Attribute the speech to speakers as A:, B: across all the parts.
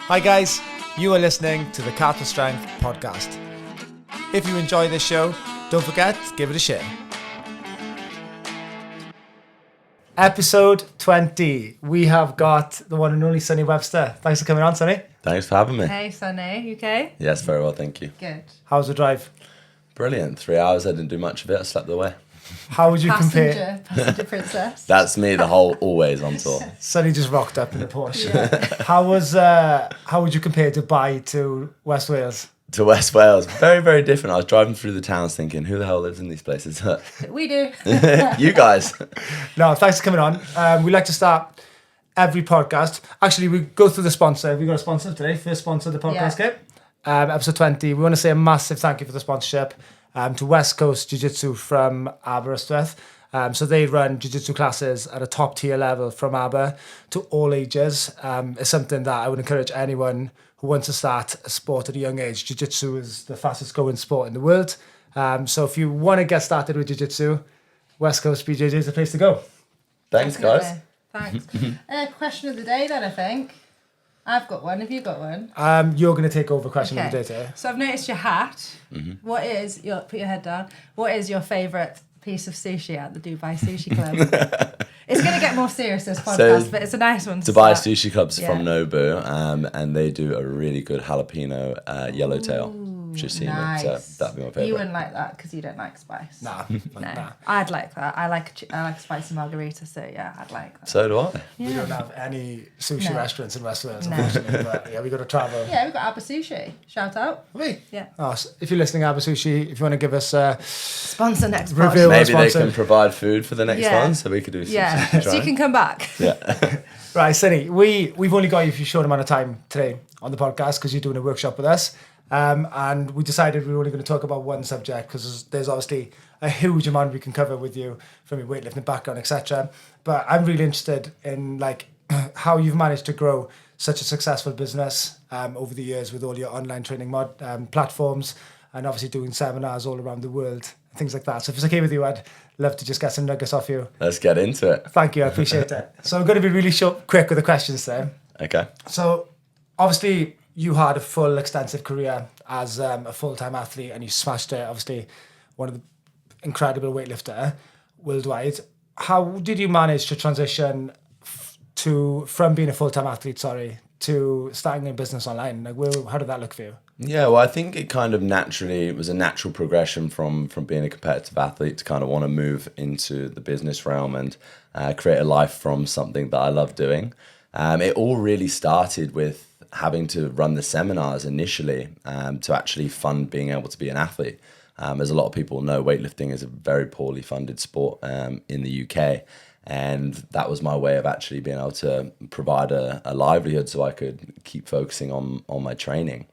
A: Hi guys, you are listening to the Cattle Strength podcast. If you enjoy this show, don't forget to give it a share. Episode 20, we have got the one and only Sonny Webster. Thanks for coming on, Sonny.
B: Thanks for having me.
C: Hey, Sonny, you okay?
B: Yes, very well, thank you.
C: Good.
A: How was the drive?
B: Brilliant. 3 hours, I didn't do much of it. I slept away.
A: How would you compare?
C: Passenger princess.
B: That's me, the whole always on tour.
A: Sonny just rocked up in a Porsche.
C: Yeah.
A: How would you compare Dubai to West Wales?
B: To West Wales, very, very different. I was driving through the towns thinking, who the hell lives in these places?
C: We do.
B: You guys.
A: No, thanks for coming on. We like to start every podcast. Actually, we go through the sponsor. We got a sponsor today. First sponsor of the podcast,
C: Yeah.
A: Kate. Episode 20. We want to say a massive thank you for the sponsorship to West Coast Jiu-Jitsu from Aberystwyth. So they run jiu-jitsu classes at a top tier level from Aber to all ages. It's something that I would encourage anyone who wants to start a sport at a young age. Jiu-jitsu is the fastest growing sport in the world. So if you want to get started with jiu-jitsu, West Coast BJJ is the place to go.
B: Thanks, guys.
C: Thanks. Question of the day then, I think. I've got one. Have you got one?
A: You're going to take over question of the day today.
C: So I've noticed your hat. What is your, put your head down. What is your favourite piece of sushi at the Dubai Sushi Club? It's going to get more serious this podcast, but it's a nice one to
B: Dubai
C: start.
B: Sushi Club's from Nobu, and they do a really good jalapeno yellowtail. Just seen
C: nice.
B: it, so that'd be my favourite.
C: You wouldn't like that because you don't like spice.
A: Nah.
C: No, I'd like that. I like a spicy margarita, so yeah, I'd like that.
B: So do I.
A: We don't have any sushi
C: No.
A: restaurants in West Wales,
C: No.
A: unfortunately. But yeah, we got to travel.
C: Yeah, we've got Abba Sushi. Shout out.
A: We?
C: Yeah.
A: Oh, so if you're listening, Abba Sushi, if you want to give us
C: Sponsor next
A: Reveal.
C: podcast.
B: Maybe they
A: sponsor.
B: can provide food for the next
C: Yeah.
B: one, so we could do some
C: Yeah, so you can come back.
B: Yeah.
A: right, Sonny, we've only got you for a short amount of time today on the podcast because you're doing a workshop with us. And we decided we were only going to talk about one subject because there's obviously a huge amount we can cover with you from your weightlifting background, etc. But I'm really interested in like how you've managed to grow such a successful business over the years with all your online training platforms and obviously doing seminars all around the world, things like that. So if it's okay with you, I'd love to just get some nuggets off you.
B: Let's get into it.
A: Thank you, I appreciate it. So I'm going to be really quick with the questions there.
B: Okay.
A: So obviously you had a full extensive career as a full-time athlete and you smashed it, obviously one of the incredible weightlifter worldwide. How did you manage to transition from being a full-time athlete, to starting a business online? Like, how did that look for you?
B: Yeah, well, I think it kind of it was a natural progression from being a competitive athlete to kind of want to move into the business realm and create a life from something that I love doing. It all really started with having to run the seminars initially to actually fund being able to be an athlete. As a lot of people know, weightlifting is a very poorly funded sport in the UK. And that was my way of actually being able to provide a livelihood so I could keep focusing on my training.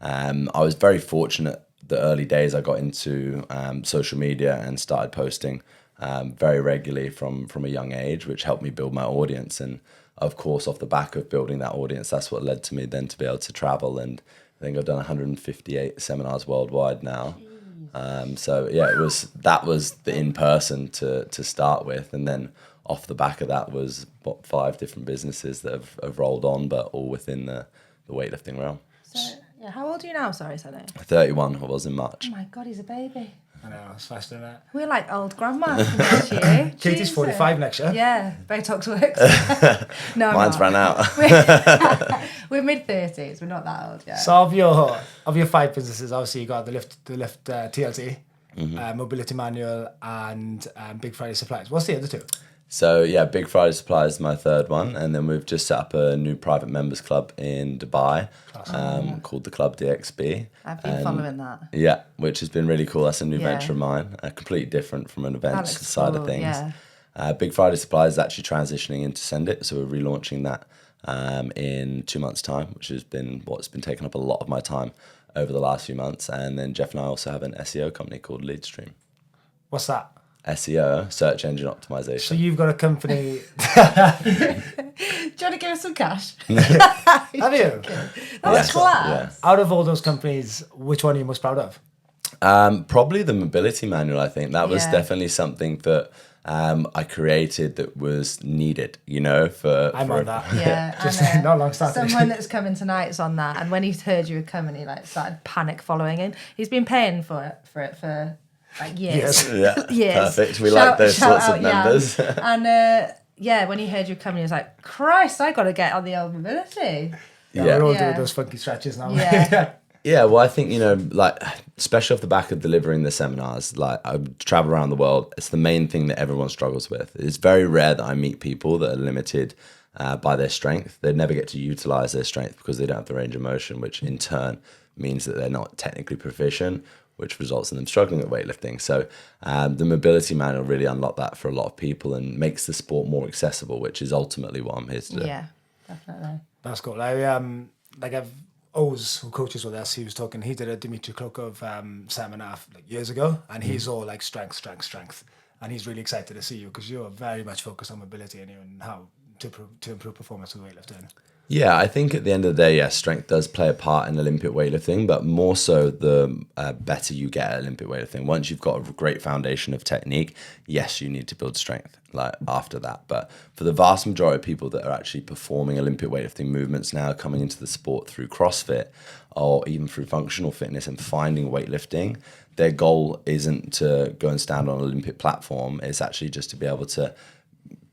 B: I was very fortunate the early days I got into social media and started posting very regularly from a young age, which helped me build my audience. And of course, off the back of building that audience, that's what led to me then to be able to travel. And I think I've done 158 seminars worldwide now. So yeah, that was the in-person to start with. And then off the back of that was 5 different businesses that have rolled on, but all within the weightlifting realm.
C: So, yeah, how old are you now? Sorry, Sonny.
B: 31, I was in March.
C: Oh my God, he's a baby.
A: I know, it's faster than that.
C: We're like old grandmas compared to you.
A: Katie's
C: Jesus.
A: 45 next year.
C: Yeah, Botox works. No,
B: Mine's
C: I'm
B: ran
C: not.
B: out.
C: We're mid-30s. We're not that old yet.
A: So of your 5 businesses, obviously you got the lift TLT, Mobility Manual, and Big Friday Supplies. What's the other 2?
B: So yeah, Big Friday Supply is my 3rd one, and then we've just set up a new private members club in Dubai called the Club DXB.
C: I've been following that.
B: Yeah, which has been really cool. That's a new
C: Yeah.
B: venture of mine, completely different from an events
C: looks
B: side
C: cool,
B: of things.
C: yeah.
B: Big Friday Supply is actually transitioning into Send It, so we're relaunching that in 2 months' time, which has been what's been taking up a lot of my time over the last few months. And then Jeff and I also have an SEO company called Leadstream.
A: What's that?
B: SEO, search engine
A: So
B: optimization.
A: you've got a company.
C: Do you want to give us some cash?
A: Have you?
C: That's class.
B: Yeah.
A: Out of all those companies, which one are you most proud of?
B: Probably the Mobility Manual, I think. That was
C: Yeah.
B: definitely something that I created that was needed, you know, for
A: On that.
C: Yeah,
A: Just
C: and,
A: not long standing.
C: someone that's coming tonight's on that, and when he heard you were coming, he like started panic following him. He's been paying for it for like years.
A: Yes.
B: Yeah,
C: Years.
B: perfect. We like those sorts of
C: Jan.
B: members.
C: And yeah, when he heard you coming, he was like, Christ, I got to get on the old mobility.
A: We're all
C: Yeah.
A: doing those funky stretches now.
C: Yeah.
B: Yeah, well, I think, you know, like, especially off the back of delivering the seminars, like, I travel around the world. It's the main thing that everyone struggles with. It's very rare that I meet people that are limited by their strength. They never get to utilize their strength because they don't have the range of motion, which in turn means that they're not technically proficient, which results in them struggling at weightlifting. So the mobility manual really unlocked that for a lot of people and makes the sport more accessible, which is ultimately what I'm here to do.
C: Yeah, definitely.
A: That's cool. I've Oz, who coaches with us, he was talking, he did a Dimitri Klokov seminar like years ago, and he's all like strength. And he's really excited to see you because you're very much focused on mobility and how to improve performance with weightlifting.
B: Yeah, I think at the end of the day, yes, strength does play a part in Olympic weightlifting, but more so the better you get at Olympic weightlifting. Once you've got a great foundation of technique, yes, you need to build strength like after that. But for the vast majority of people that are actually performing Olympic weightlifting movements now, coming into the sport through CrossFit or even through functional fitness and finding weightlifting, their goal isn't to go and stand on an Olympic platform. It's actually just to be able to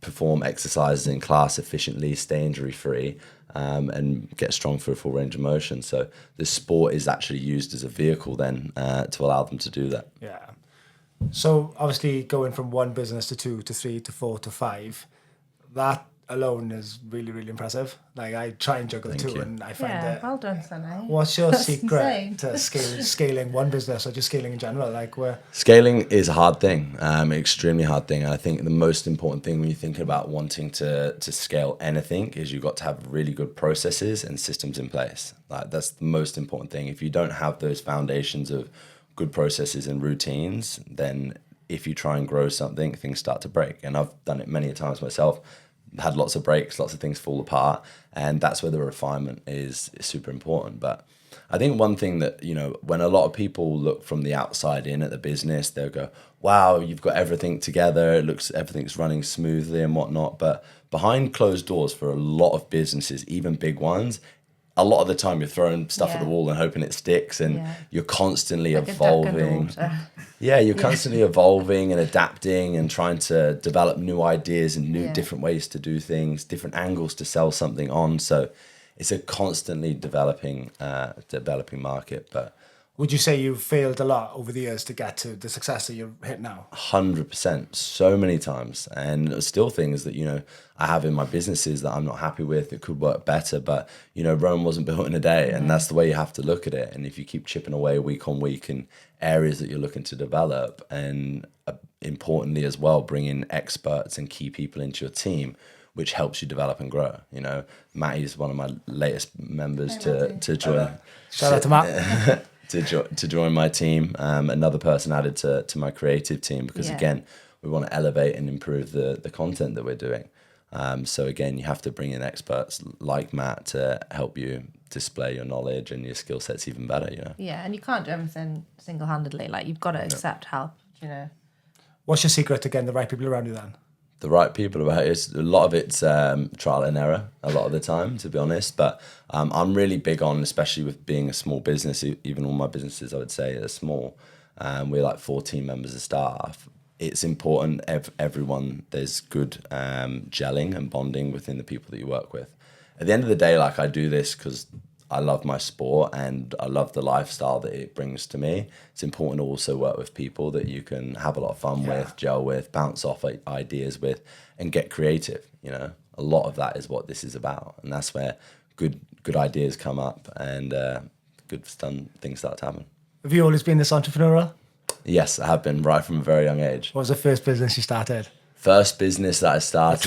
B: perform exercises in class efficiently, stay injury free, and get strong for a full range of motion. So the sport is actually used as a vehicle then to allow them to do that.
A: Yeah. So obviously going from one business to 2 to 3 to 4 to 5, that alone is really, really impressive. Like I try and juggle
B: Thank
A: two
B: you.
A: and I find
C: Yeah,
A: it.
C: well done, Sonny.
A: What's your
C: That's
A: secret
C: insane.
A: to scaling one business or just scaling in general? Like where
B: Scaling is a hard thing, extremely hard thing. And I think the most important thing when you think about wanting to scale anything is you've got to have really good processes and systems in place. Like that's the most important thing. If you don't have those foundations of good processes and routines, then if you try and grow something, things start to break. And I've done it many times myself. Had lots of breaks, lots of things fall apart, and that's where the refinement is super important. But I think one thing that, you know, when a lot of people look from the outside in at the business, they'll go, wow, you've got everything together, it looks everything's running smoothly and whatnot. But behind closed doors for a lot of businesses, even big ones, a lot of the time you're throwing stuff at the wall and hoping it sticks, and you're constantly
C: Like a duck
B: evolving.
C: underwater.
B: Yeah, you're constantly evolving and adapting and trying to develop new ideas and new different ways to do things, different angles to sell something on. So it's a constantly developing market. But
A: would you say you've failed a lot over the years to get to the success that you're hitting now?
B: 100%, so many times, and still things that, you know, I have in my businesses that I'm not happy with. It could work better, but you know, Rome wasn't built in a day, and that's the way you have to look at it. And if you keep chipping away week on week in areas that you're looking to develop, and importantly as well, bring in experts and key people into your team, which helps you develop and grow. You know, Matty's one of my latest members to join.
A: Shout out to Matt.
B: To join my team, another person added to my creative team, because again, we want to elevate and improve the content that we're doing. So again, you have to bring in experts like Matt to help you display your knowledge and your skill sets even better, you know.
C: Yeah, and you can't do everything single-handedly. Like you've got to accept help, you know.
A: What's your secret to getting the right people around you then?
B: The right people about it. A lot of it's trial and error a lot of the time, to be honest. But I'm really big on, especially with being a small business, even all my businesses I would say are small. We're like 14 members of staff. It's important everyone, there's good gelling and bonding within the people that you work with. At the end of the day, like I do this because I love my sport and I love the lifestyle that it brings to me. It's important to also work with people that you can have a lot of fun with, gel with, bounce off ideas with, and get creative. You know, a lot of that is what this is about, and that's where good ideas come up and good things start to happen.
A: Have you always been this entrepreneurial?
B: Yes, I have been right from a very young age.
A: What was the first business you started?
B: First business that I started.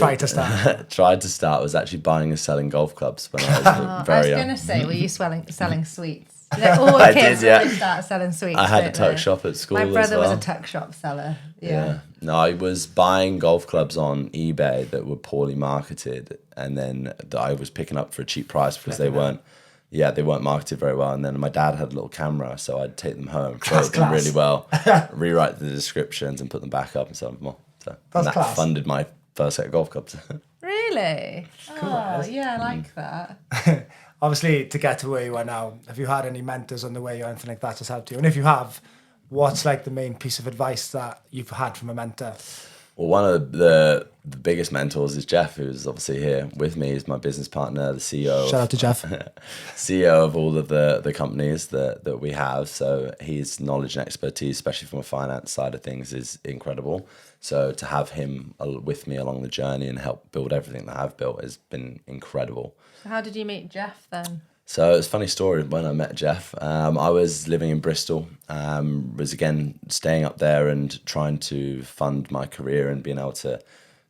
A: Tried to start
B: was actually buying and selling golf clubs when I was very
C: I was
B: young.
C: going to say, were you selling sweets? You know, all
B: I
C: kids
B: did, yeah.
C: always start selling sweets.
B: I had a
C: don't
B: tuck
C: they?
B: shop at school.
C: My brother
B: as well.
C: was a tuck shop seller. Yeah.
B: No, I was buying golf clubs on eBay that were poorly marketed, and then that I was picking up for a cheap price because they weren't marketed very well. And then my dad had a little camera, so I'd take them home, photo them really well, rewrite the descriptions, and put them back up and sell them more. So
A: That's
B: that
A: class.
B: funded my first set of golf clubs.
C: Really?
A: Cool,
C: Oh,
A: that is.
C: yeah, I like that.
A: Obviously, to get to where you are now, have you had any mentors on the way or anything like that that's helped you? And if you have, what's like the main piece of advice that you've had from a mentor?
B: Well, one of the biggest mentors is Jeff, who's obviously here with me. He's my business partner, the CEO.
A: Shout out to Jeff.
B: CEO of all of the companies that we have. So his knowledge and expertise, especially from a finance side of things, is incredible. So to have him with me along the journey and help build everything that I've built has been incredible.
C: So how did you meet Jeff then?
B: So it's a funny story when I met Jeff. I was living in Bristol, was again staying up there and trying to fund my career and being able to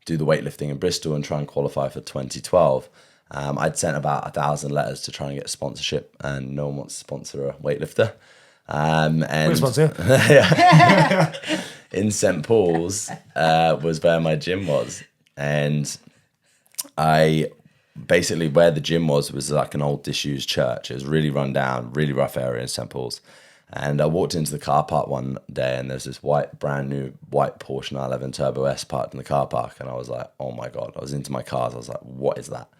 B: do the weightlifting in Bristol and try and qualify for 2012. I'd sent about 1,000 letters to try and get sponsorship, and no one wants to sponsor a weightlifter. And
A: We'll sponsor you.
B: in St. Paul's was where my gym was, and I basically where the gym was like an old disused church. It was really run down, really rough area in St. Paul's. And I walked into the car park one day and there's this brand new white Porsche 911 Turbo S parked in the car park. And I was like, oh my God, I was into my cars. I was like, what is that?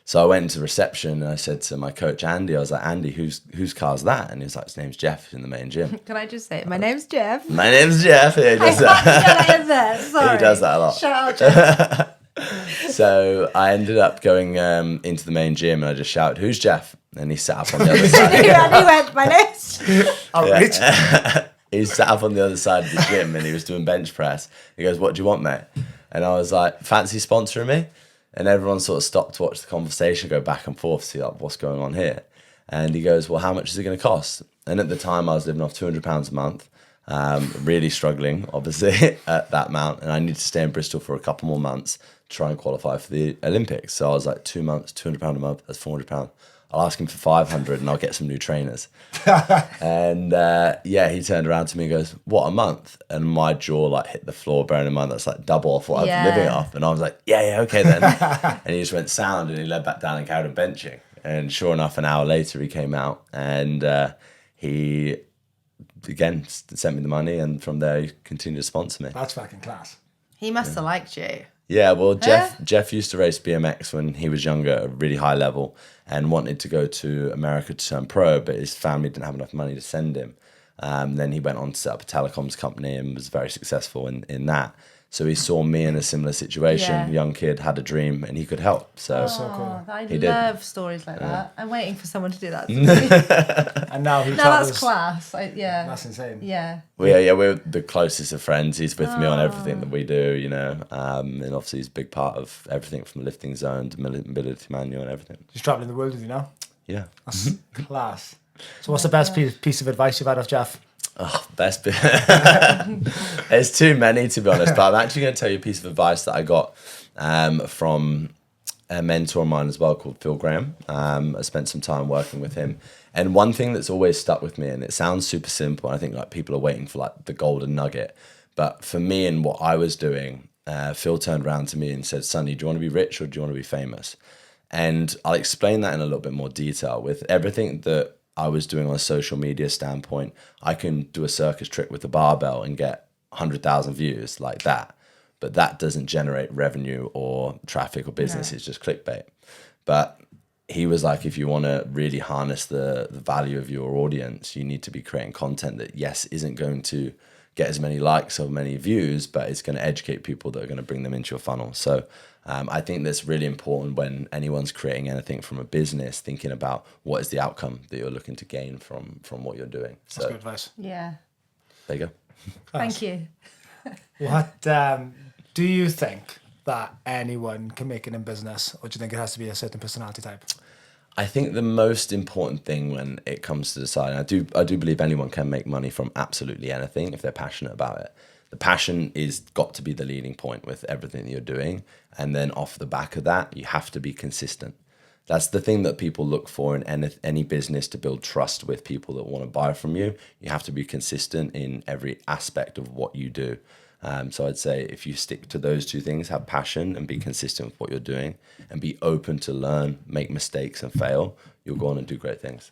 B: So I went into reception and I said to my coach, Andy, I was like, Andy, whose car's that? And he was like, his name's Jeff in the main gym.
C: Can I just say, my name's Jeff.
B: My name's Jeff. Yeah, he does that.
C: Sorry.
B: He does that a lot.
C: Shout out, Jeff.
B: So I ended up going into the main gym and I just shouted, who's Jeff? And he sat up on the other side.
C: And he went, my name's...
A: Outrage.
B: He sat up on the other side of the gym and he was doing bench press. He goes, what do you want, mate? And I was like, fancy sponsoring me? And everyone sort of stopped to watch the conversation go back and forth, see like what's going on here. And he goes, well, how much is it going to cost? And at the time I was living off £200 a month, really struggling, obviously, at that amount. And I needed to stay in Bristol for a couple more months to try and qualify for the Olympics. So I was like, 2 months, £200 a month, that's £400. I'll ask him for 500 and I'll get some new trainers. And he turned around to me and goes, what, a month? And my jaw like hit the floor, bearing in mind that's like double off what I was living off. And I was like, yeah, okay then. And he just went sound and he led back down and carried on benching. And sure enough, an hour later he came out and he, again, sent me the money. And from there he continued to sponsor me.
A: That's fucking class.
C: He must have liked you.
B: Yeah, well, Jeff used to race BMX when he was younger at a really high level and wanted to go to America to turn pro, but his family didn't have enough money to send him. Then he went on to set up a telecoms company and was very successful in that. So he saw me in a similar situation, young kid, had a dream, and he could help. So,
A: cool.
C: I
B: He
C: love stories like that. I'm waiting for someone to do that.
A: And now he
C: No,
A: travels.
C: that's class.
A: That's insane.
C: Yeah.
B: well, we're the closest of friends. He's with me on everything that we do, you know. And obviously he's a big part of everything from lifting zone to mobility manual and everything.
A: He's traveling the world with you now.
B: Yeah.
A: That's class. So what's the best piece of advice you've had off Jeff?
B: Oh, best bit. There's too many, to be honest, but I'm actually going to tell you a piece of advice that I got from a mentor of mine as well called Phil Graham. I spent some time working with him. And one thing that's always stuck with me, and it sounds super simple, I think like people are waiting for like the golden nugget. But for me and what I was doing, Phil turned around to me and said, Sonny, do you want to be rich or do you want to be famous? And I'll explain that in a little bit more detail. With everything that I was doing on a social media standpoint, I can do a circus trick with a barbell and get 100,000 views like that. But that doesn't generate revenue or traffic or business. It's just clickbait. But he was like, if you want to really harness the value of your audience, you need to be creating content that, yes, isn't going to get as many likes or many views, but it's going to educate people that are going to bring them into your funnel. So I think that's really important when anyone's creating anything from a business, thinking about what is the outcome that you're looking to gain from what you're doing. So
A: That's good advice.
C: Yeah.
B: there you go.
C: Thank you.
A: What do you think that anyone can make it in business, or do you think it has to be a certain personality type?
B: I think the most important thing when it comes to deciding, I do believe anyone can make money from absolutely anything if they're passionate about it. The passion is got to be the leading point with everything that you're doing. And then off the back of that, you have to be consistent. That's the thing that people look for in any business to build trust with people that want to buy from you. You have to be consistent in every aspect of what you do. So I'd say if you stick to those two things, have passion and be consistent with what you're doing and be open to learn, make mistakes and fail, you'll go on and do great things.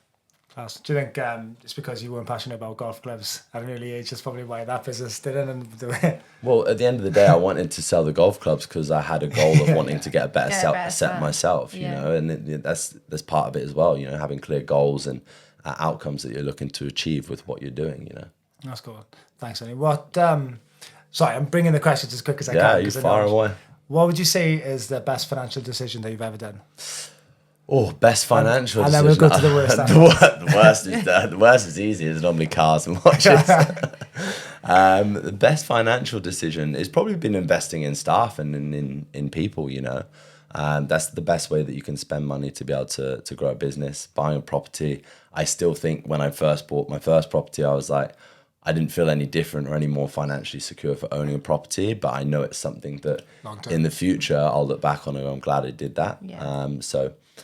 A: Class. Do you think it's because you weren't passionate about golf clubs at an early age? That's probably why that business didn't do it.
B: Well, at the end of the day, I wanted to sell the golf clubs because I had a goal of wanting to get a better set
C: set.
B: myself, you know, and that's part of it as well, you know, having clear goals and outcomes that you're looking to achieve with what you're doing, you know.
A: That's cool. Thanks, Sonny. What? Sorry, I'm bringing the questions as quick as I can.
B: Yeah, you're far away.
A: What would you say is the best financial decision that you've ever done?
B: Oh, best financial
A: and
B: decision.
A: then we'll go to the worst.
B: The worst is easy. It's normally cars and watches. The best financial decision has probably been investing in staff and in people, you know. That's the best way that you can spend money to be able to grow a business. Buying a property, I still think when I first bought my first property, I was like, I didn't feel any different or any more financially secure for owning a property, but I know it's something that in the future I'll look back on and I'm glad I did that.
C: Yeah.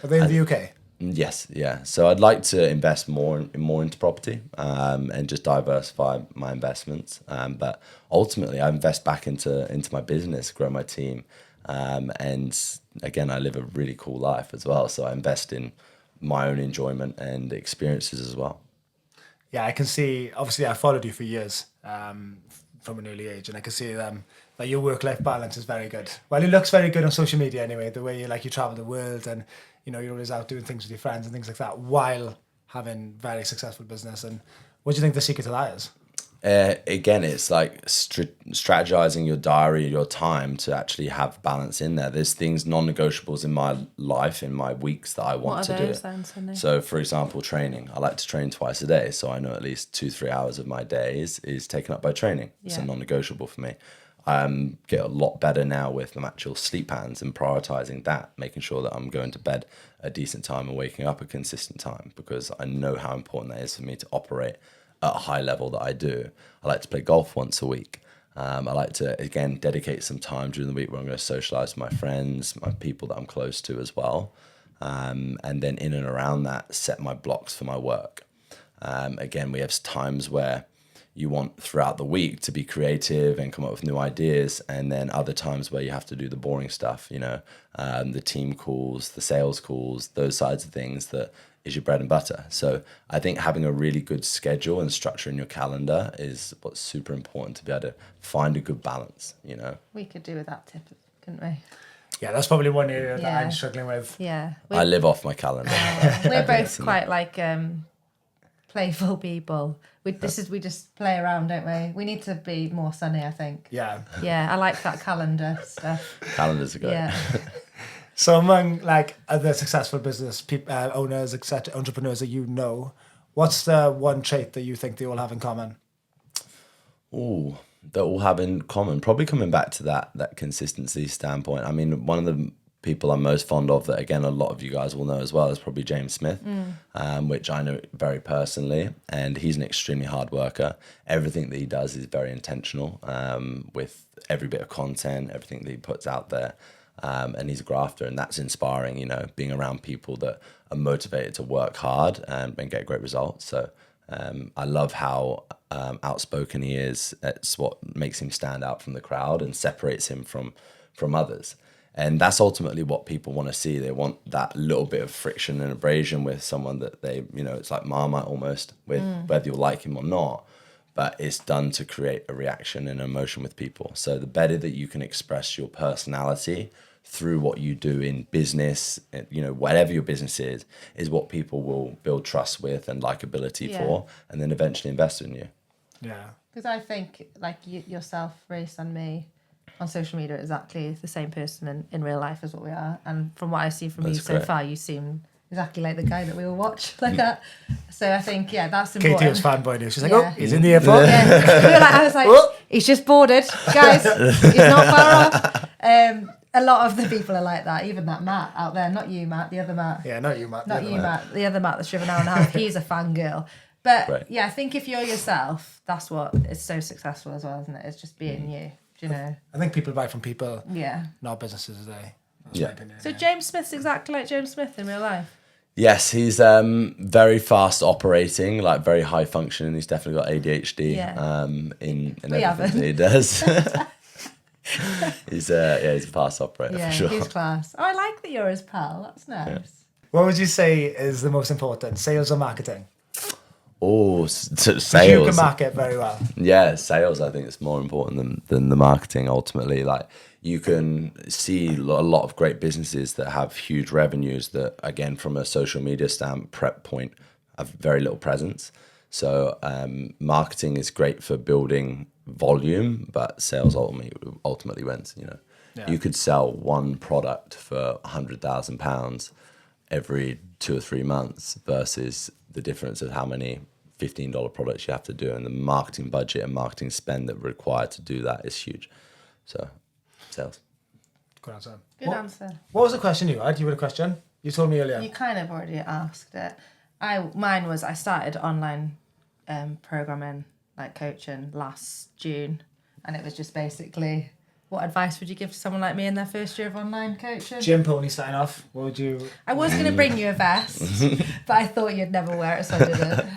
A: Are they in the UK?
B: Yes, yeah. So I'd like to invest more into property and just diversify my investments. But ultimately, I invest back into my business, grow my team, and again, I live a really cool life as well. So I invest in my own enjoyment and experiences as well.
A: Yeah, I can see. Obviously, I followed you for years from an early age, and I can see that your work-life balance is very good. Well, it looks very good on social media anyway. The way you travel the world and you're always out doing things with your friends and things like that while having very successful business. And what do you think the secret to that is?
B: Again, it's like strategizing your diary, your time to actually have balance in there. There's things non-negotiables in my life, in my weeks that I want to do. So, for example, training. I like to train twice a day, so I know at least 2-3 hours of my day is taken up by training. It's a non-negotiable for me. Get a lot better now with my actual sleep patterns and prioritizing that, making sure that I'm going to bed at a decent time and waking up at a consistent time, because I know how important that is for me to operate at a high level that I do. I like to play golf once a week. I like to, again, dedicate some time during the week where I'm going to socialize with my friends, my people that I'm close to as well. And then in and around that, set my blocks for my work. Again, we have times where you want throughout the week to be creative and come up with new ideas, and then other times where you have to do the boring stuff, the team calls, the sales calls, those sides of things that is your bread and butter. So I think having a really good schedule and structure in your calendar is what's super important to be able to find a good balance,
C: We could do with that tip, couldn't we?
A: Yeah, that's probably one area that I'm struggling with.
C: Yeah.
B: I live off my calendar.
C: We're both quite like playful people. We just play around, don't we? We need to be more Sonny, I think.
A: Yeah.
C: Yeah, I like that calendar stuff.
B: Calendars are good.
C: Yeah.
A: So among other successful business owners, etc., entrepreneurs that what's the one trait that you think they all have in common?
B: Oh, that all have in common. Probably coming back to that consistency standpoint. I mean, one of the people I'm most fond of that, again, a lot of you guys will know as well, is probably James Smith, which I know very personally, and he's an extremely hard worker. Everything that he does is very intentional with every bit of content, everything that he puts out there. And he's a grafter, and that's inspiring, being around people that are motivated to work hard and get great results. So I love how outspoken he is. It's what makes him stand out from the crowd and separates him from others. And that's ultimately what people want to see. They want that little bit of friction and abrasion with someone that they, it's like Marmite almost, with whether you like him or not. But it's done to create a reaction and emotion with people. So the better that you can express your personality through what you do in business, whatever your business is what people will build trust with and likability for, and then eventually invest in you.
A: Yeah.
C: Because I think, like yourself, Rhys, and me, on social media, exactly the same person in real life as what we are. And from what I've seen from you so far, you seem exactly like the guy that we all watch, like that. So I think, that's important.
A: Katie was fanboying. She's like, he's in the airport.
C: I was like, he's just boarded. Guys, he's not far off. A lot of the people are like that. Even that Matt out there. Not you, Matt. The other Matt.
A: Yeah, not you, Matt.
C: Not you, Matt. The other Matt that's driven an hour and a half. He's a fangirl. But I think if you're yourself, that's what is so successful as well, isn't it? It's just being you. Do you know?
A: I think people buy from people,
C: yeah,
A: not businesses today.
B: That's my opinion.
C: So James Smith's exactly like James Smith in real life.
B: Yes, he's very fast operating, like very high functioning. He's definitely got ADHD in everything that he does. He's a fast operator for sure.
C: He's class. Oh, I like that you're his pal. That's nice.
A: What would you say is the most important, sales or marketing?
B: Oh,
A: Because you can
B: sales.
A: market very well.
B: Yeah, sales. I think it's more important than the marketing. Ultimately, like you can see a lot of great businesses that have huge revenues that, again, from a social media point, have very little presence. So marketing is great for building volume, but sales ultimately wins. You know,
A: Yeah.
B: you could sell one product for £100,000 every 2 or 3 months versus the difference of how many $15 products you have to do, and the marketing budget and marketing spend that required to do that is huge. So, sales.
A: Good answer.
C: Good answer.
A: What was the question you had? You had a question? You told me earlier.
C: You kind of already asked it. Mine was I started online programming, like coaching, last June, and it was just basically, what advice would you give to someone like me in their first year of online coaching?
A: Gym pony sign off. What would you?
C: I was going to bring you a vest, but I thought you'd never wear it, so I didn't.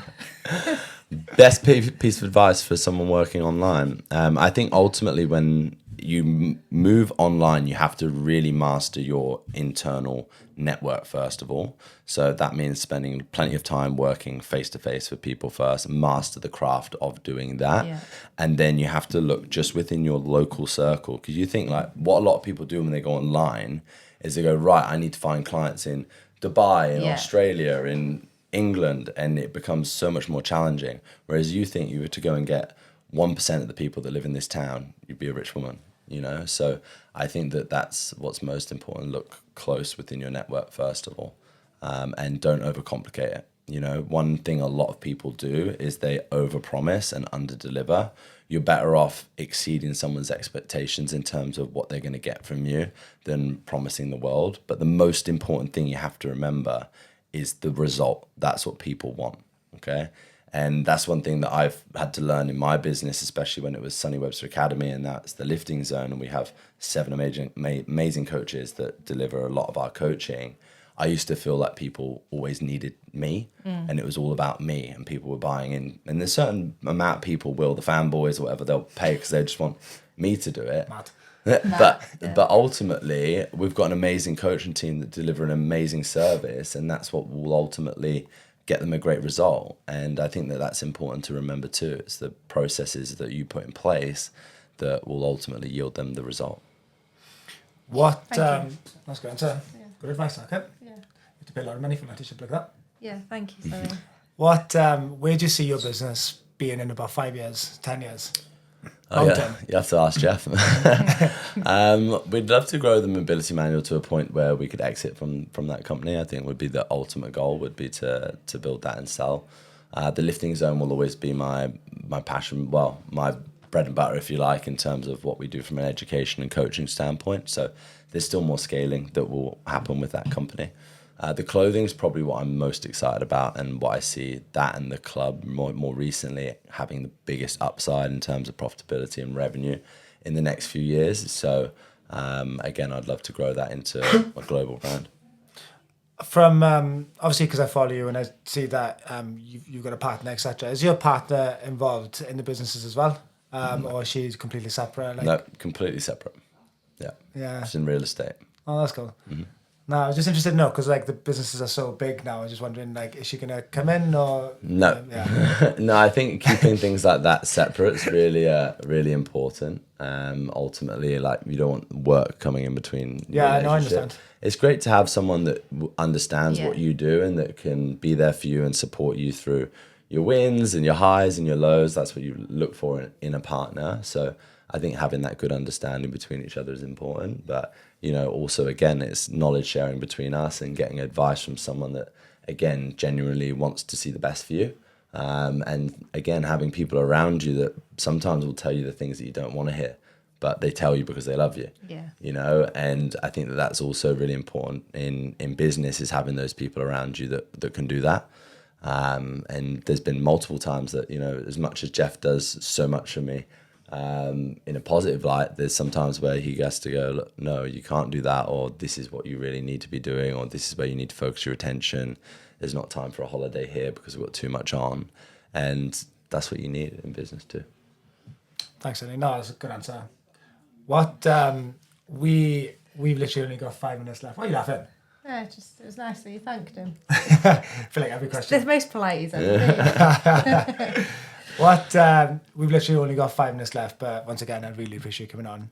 B: Best piece of advice for someone working online. I think ultimately when you move online, you have to really master your internal network first of all. So that means spending plenty of time working face to face with people first, master the craft of doing that.
C: Yeah.
B: And then you have to look just within your local circle, because you think like what a lot of people do when they go online is they go, right, I need to find clients in Dubai, in Australia, in England, and it becomes so much more challenging. Whereas you think you were to go and get 1% of the people that live in this town, you'd be a rich woman, you know? So I think that that's what's most important. Look close within your network, first of all, and don't overcomplicate it. You know, one thing a lot of people do is they overpromise and underdeliver. You're better off exceeding someone's expectations in terms of what they're going to get from you than promising the world. But the most important thing you have to remember is the result. That's what people want, okay? And that's one thing that I've had to learn in my business, especially when it was Sonny Webster Academy, and that's the lifting zone, and we have 7 amazing coaches that deliver a lot of our coaching. I used to feel like people always needed me, and it was all about me, and people were buying in. And there's a certain amount of people the fanboys or whatever, they'll pay because they just want me to do it.
A: Mad.
B: But ultimately, we've got an amazing coaching team that deliver an amazing service, and that's what will ultimately get them a great result. And I think that that's important to remember too. It's the processes that you put in place that will ultimately yield them the result.
A: What?
C: Thank you.
A: That's good answer.
C: Yeah.
A: Good advice, okay?
C: Yeah.
A: You have to pay a lot of money for a mentorship like that.
C: Yeah, thank you, Sonny.
A: What? Where do you see your business being in about 5 years, 10 years?
B: Oh, yeah, you have to ask Jeff. We'd love to grow the mobility manual to a point where we could exit from that company. I think would be the ultimate goal, would be to build that and sell. The lifting zone will always be my passion, well, my bread and butter, if you like, in terms of what we do from an education and coaching standpoint. So there's still more scaling that will happen with that company. The clothing is probably what I'm most excited about, and what I see that and the club more recently having the biggest upside in terms of profitability and revenue in the next few years. So again, I'd love to grow that into a global brand.
A: From obviously, because I follow you and I see that you've got a partner, etc. Is your partner involved in the businesses as well, or is she completely separate? Like,
B: No, completely separate. Yeah.
A: Yeah.
B: It's in real estate.
A: Oh, that's cool. No, I was just interested to know because like the businesses are so big now. I was just wondering, like, is she gonna come in or
B: no?
A: Yeah.
B: No, I think keeping things like that separate is really important. Ultimately, like you don't want work coming in between.
A: Yeah, no, I understand.
B: It's great to have someone that understands
C: Yeah.
B: what you do and that can be there for you and support you through your wins and your highs and your lows. That's what you look for in a partner. So I think having that good understanding between each other is important. But, you know, also, again, it's knowledge sharing between us and getting advice from someone that, again, genuinely wants to see the best for you. And, again, having people around you that sometimes will tell you the things that you don't want to hear, but they tell you because they love you.
C: Yeah.
B: You know, and I think that that's also really important in business, is having those people around you that can do that. And there's been multiple times that, you know, as much as Jeff does so much for me, in a positive light, there's sometimes where he has to go, look, no, you can't do that, or this is what you really need to be doing, or this is where you need to focus your attention. There's not time for a holiday here because we've got too much on. And that's what you need in business too.
A: Thanks, Sonny. No, that's a good answer. What we've literally only got 5 minutes left. Why are you laughing?
C: Yeah, it was nice that you thanked him.
A: I feel like every question.
C: The most polite he's ever been.
A: We've literally only got 5 minutes left, but once again, I really appreciate you coming on.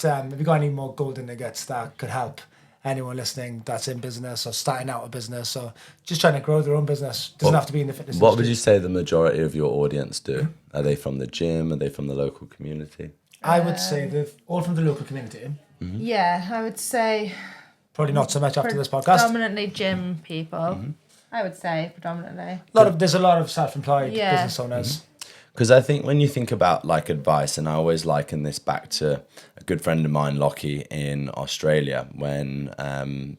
A: Have you got any more golden nuggets that could help anyone listening that's in business or starting out a business or just trying to grow their own business? Doesn't have to be in the fitness
B: What
A: industry.
B: would you say the majority of your audience do? Are they from the gym? Are they from the local community?
A: I would say they're all from the local community.
B: Mm-hmm.
C: Yeah, I would say
A: Probably not so much after this podcast.
C: predominantly gym people. I would say predominantly.
A: There's a lot of self-employed
C: Yeah.
A: business owners.
B: Because I think when you think about like advice, and I always liken this back to a good friend of mine, Lockie, in Australia, when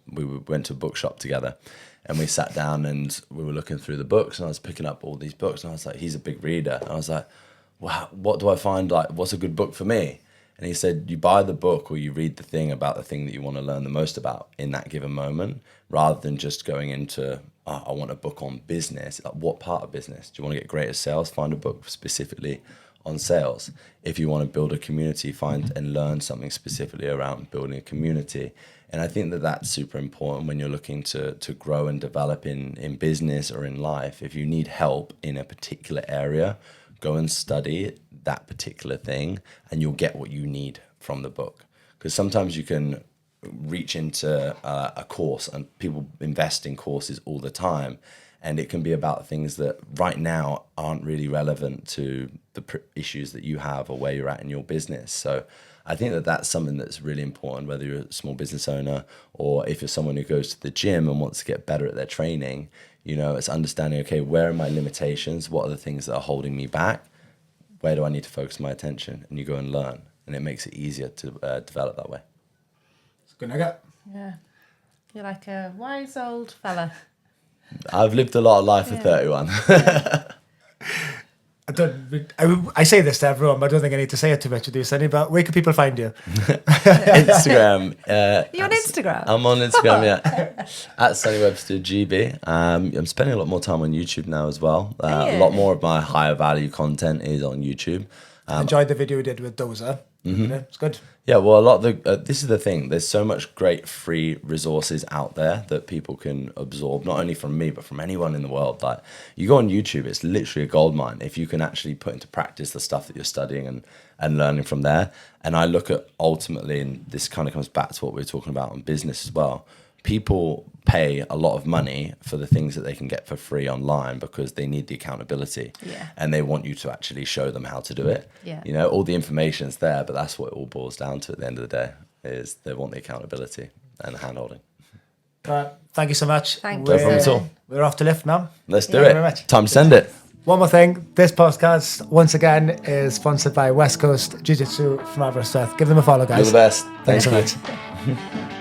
B: we went to a bookshop together and we sat down and we were looking through the books and I was picking up all these books and I was like, he's a big reader. And I was like, wow, what do I find? Like, what's a good book for me? And he said, you buy the book or you read the thing about the thing that you want to learn the most about in that given moment, rather than just going into, oh, I want a book on business. Like, what part of business? Do you want to get great at sales? Find a book specifically on sales. If you want to build a community, find and learn something specifically around building a community. And I think that that's super important when you're looking to grow and develop in business or in life. If you need help in a particular area, go and study that particular thing and you'll get what you need from the book. Because sometimes you can reach into a course, and people invest in courses all the time, and it can be about things that right now aren't really relevant to the issues that you have or where you're at in your business. So I think that that's something that's really important, whether you're a small business owner or if you're someone who goes to the gym and wants to get better at their training. You know, it's understanding, okay, where are my limitations? What are the things that are holding me back? Where do I need to focus my attention? And you go and learn, and it makes it easier to develop that way.
A: It's a good nugget.
C: Yeah. You're like a wise old fella.
B: I've lived a lot of life at 31.
A: I say this to everyone, but I don't think I need to say it too much with you, Sonny, but where can people find you?
B: Instagram.
C: You're on Instagram?
B: I'm on Instagram, yeah. At Sonny Webster GB. I'm spending a lot more time on YouTube now as well. A lot more of my higher value content is on YouTube.
A: Enjoyed the video we did with Dozer. You know, it's good.
B: Yeah, well, a lot of this is the thing. There's so much great free resources out there that people can absorb, not only from me, but from anyone in the world. Like, you go on YouTube, it's literally a goldmine if you can actually put into practice the stuff that you're studying and learning from there. And I look at ultimately, and this kind of comes back to what we were talking about on business as well, people pay a lot of money for the things that they can get for free online because they need the accountability.
C: Yeah.
B: And they want you to actually show them how to do it.
C: Yeah.
B: You know, all the information's there, but that's what it all boils down to at the end of the day, is they want the accountability and the hand-holding.
A: Thank you so much.
C: Thank
B: No
C: you.
B: problem at all.
A: We're off to lift now.
B: Let's do
A: Thank you
B: it.
A: very much.
B: Time to send it.
A: One more thing, this podcast, once again, is sponsored by West Coast Jiu-Jitsu from Aberystwyth. Give them a follow, guys.
B: You're the best.
A: Thanks so
B: Thank you.
A: much.